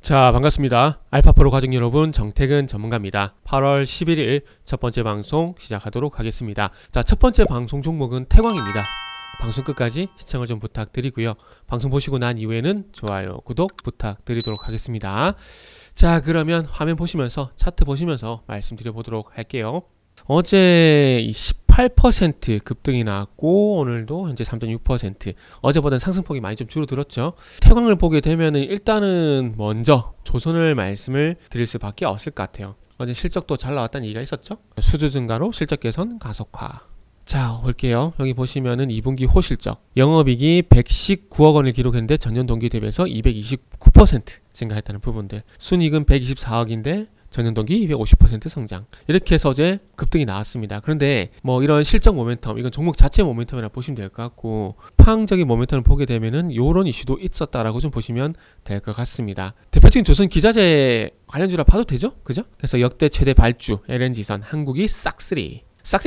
자, 반갑습니다. 알파프로 가족 여러분, 정택은 전문가입니다. 8월 11일 첫 번째 방송 시작하도록 하겠습니다. 자, 첫 번째 방송 종목은 태광입니다. 방송 끝까지 시청을 좀 부탁드리고요. 방송 보시고 난 이후에는 좋아요, 구독 부탁드리도록 하겠습니다. 자, 그러면 화면 보시면서 차트 보시면서 말씀드려보도록 할게요. 어제 18% 급등이 나왔고 오늘도 현재 3.6%, 어제보다는 상승폭이 많이 좀 줄어들었죠. 태광을 보게 되면은 일단은 먼저 조선을 말씀을 드릴 수밖에 없을 것 같아요. 어제 실적도 잘 나왔다는 얘기가 있었죠. 수주 증가로 실적 개선 가속화. 자, 볼게요. 여기 보시면은 2분기 호실적 영업이익이 119억 원을 기록했는데 전년 동기 대비해서 229% 증가했다는 부분들. 순이익은 124억인데 전년 동기 250% 성장. 이렇게 해서 어제 급등이 나왔습니다. 그런데 뭐 이런 실적 모멘텀, 이건 종목 자체 모멘텀이라 보시면 될 것 같고, 파항적인 모멘텀을 보게 되면은 요런 이슈도 있었다라고 좀 보시면 될 것 같습니다. 대표적인 조선 기자재 관련주라 봐도 되죠? 그죠? 그래서 역대 최대 발주 LNG선 한국이 싹쓸이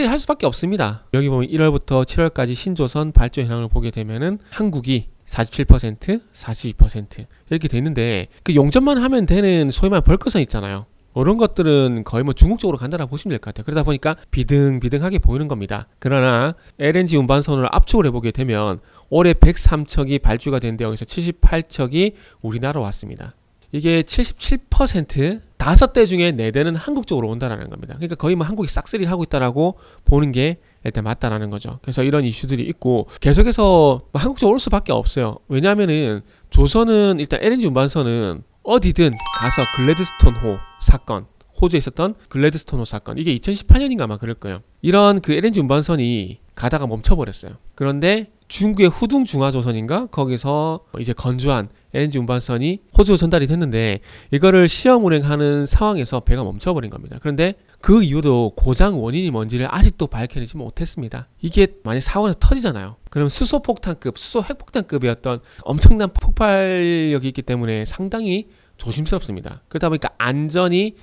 할 수밖에 없습니다. 여기 보면 1월부터 7월까지 신조선 발주 현황을 보게 되면은 한국이 47%, 42% 이렇게 돼 있는데, 그 용접만 하면 되는 소위 말하는 벌크선 있잖아요. 이런 것들은 거의 뭐 중국 쪽으로 간다라고 보시면 될 것 같아요. 그러다 보니까 비등비등하게 보이는 겁니다. 그러나 LNG 운반선을 압축을 해보게 되면 올해 103척이 발주가 되는데 여기서 78척이 우리나라로 왔습니다. 이게 77%, 5대 중에 4대는 한국 쪽으로 온다라는 겁니다. 그러니까 거의 뭐 한국이 싹쓸이를 하고 있다라고 보는 게 일단 맞다라는 거죠. 그래서 이런 이슈들이 있고 계속해서 한국 쪽으로 올 수밖에 없어요. 왜냐하면은 조선은 일단 LNG 운반선은 어디든 가서 글래드스톤호 사건, 호주에 있었던 글래드스톤호 사건, 이게 2018년인가 아마 그럴 거예요. 이런 그 LNG 운반선이 가다가 멈춰버렸어요. 그런데 중국의 후둥중화조선인가 거기서 이제 건조한 LNG 운반선이 호주로 전달이 됐는데 이거를 시험 운행하는 상황에서 배가 멈춰버린 겁니다. 그런데 그 이유도 고장 원인이 뭔지를 아직도 밝혀내지 못했습니다. 이게 만약 사고가 터지잖아요. 그럼 수소폭탄급, 수소핵폭탄급이었던 엄청난 폭발력이 있기 때문에 상당히 조심스럽습니다. 그러다 보니까 안전이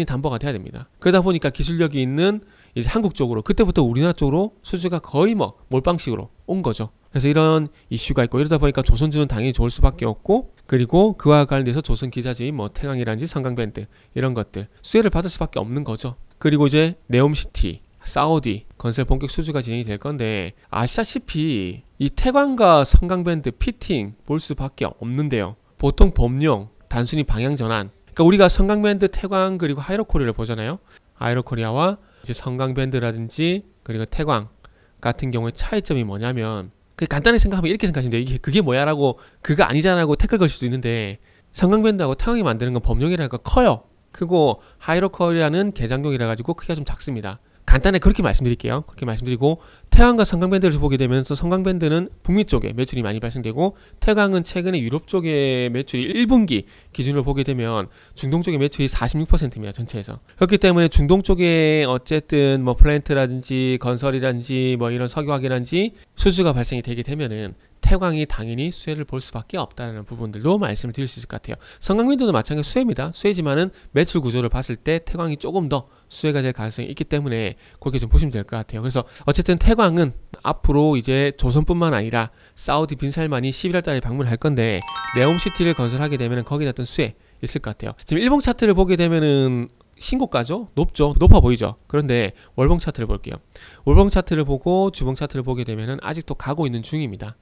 담보가 돼야 됩니다. 그러다 보니까 기술력이 있는 이제 한국 쪽으로, 그때부터 우리나라 쪽으로 수주가 거의 뭐 몰빵식으로 온 거죠. 그래서 이런 이슈가 있고, 이러다 보니까 조선주는 당연히 좋을 수밖에 없고, 그리고 그와 관련돼서 조선 기자재인 뭐 태광이라든지 성강밴드 이런 것들 수혜를 받을 수밖에 없는 거죠. 그리고 이제 네옴시티, 사우디 건설 본격 수주가 진행이 될 건데, 아시다시피 이 태광과 성강밴드 피팅 볼 수밖에 없는데요. 보통 법령, 단순히 방향 전환. 그러니까 우리가 성강밴드, 태광 그리고 하이로코리아를 보잖아요. 하이로코리아와 이제 성강밴드라든지 그리고 태광 같은 경우에 차이점이 뭐냐면, 간단히 생각하면 이렇게 생각하시면 돼요. 이게 그게 뭐야라고, 그거 아니잖아라고 태클 걸 수도 있는데, 성강밴드하고 태광이 만드는 건 법령이라니까 커요. 크고 하이로코리아는 개장용이라 가지고 크기가 좀 작습니다. 간단히 그렇게 말씀드릴게요. 그렇게 말씀드리고, 태광과 성강밴드를 보게 되면서 성강밴드는 북미 쪽에 매출이 많이 발생되고, 태광은 최근에 유럽 쪽의 매출이 1분기 기준으로 보게 되면 중동 쪽의 매출이 46%입니다. 전체에서. 그렇기 때문에 중동 쪽에 어쨌든 뭐 플랜트라든지 건설이라든지 뭐 이런 석유화기라든지 수주가 발생이 되게 되면은 태광이 당연히 수혜를 볼 수밖에 없다는 부분들도 말씀을 드릴 수 있을 것 같아요. 성강밴드도 마찬가지 수혜입니다. 수혜지만은 매출 구조를 봤을 때 태광이 조금 더 수혜가 될 가능성이 있기 때문에 그렇게 좀 보시면 될 것 같아요. 그래서 어쨌든 태광은 앞으로 이제 조선뿐만 아니라 사우디 빈살만이 11월 달에 방문할 건데, 네옴시티를 건설하게 되면 거기에 어떤 수혜 있을 것 같아요. 지금 일봉 차트를 보게 되면은 신고가죠? 높죠? 높아 보이죠? 그런데 월봉 차트를 볼게요. 월봉 차트를 보고 주봉 차트를 보게 되면은 아직도 가고 있는 중입니다.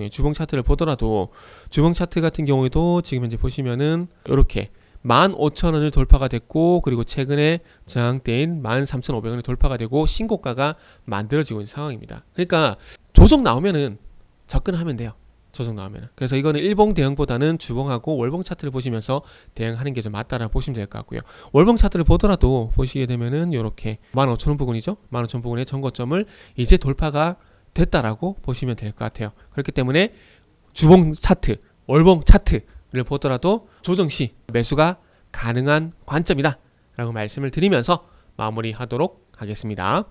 주봉 차트를 보더라도 주봉 차트 같은 경우에도 지금 현재 보시면은 이렇게 15,000원을 돌파가 됐고, 그리고 최근에 저항대인 13,500원을 돌파가 되고 신고가가 만들어지고 있는 상황입니다. 그러니까 조정 나오면은 접근하면 돼요. 조정 나오면은. 그래서 이거는 일봉 대응보다는 주봉하고 월봉 차트를 보시면서 대응하는 게 좀 맞다라고 보시면 될 것 같고요. 월봉 차트를 보더라도 보시게 되면은 이렇게 15,000원 부근이죠. 15,000원 부근의 전고점을 이제 돌파가 됐다라고 보시면 될 것 같아요. 그렇기 때문에 주봉 차트, 월봉 차트를 보더라도 조정 시 매수가 가능한 관점이다 라고 말씀을 드리면서 마무리하도록 하겠습니다.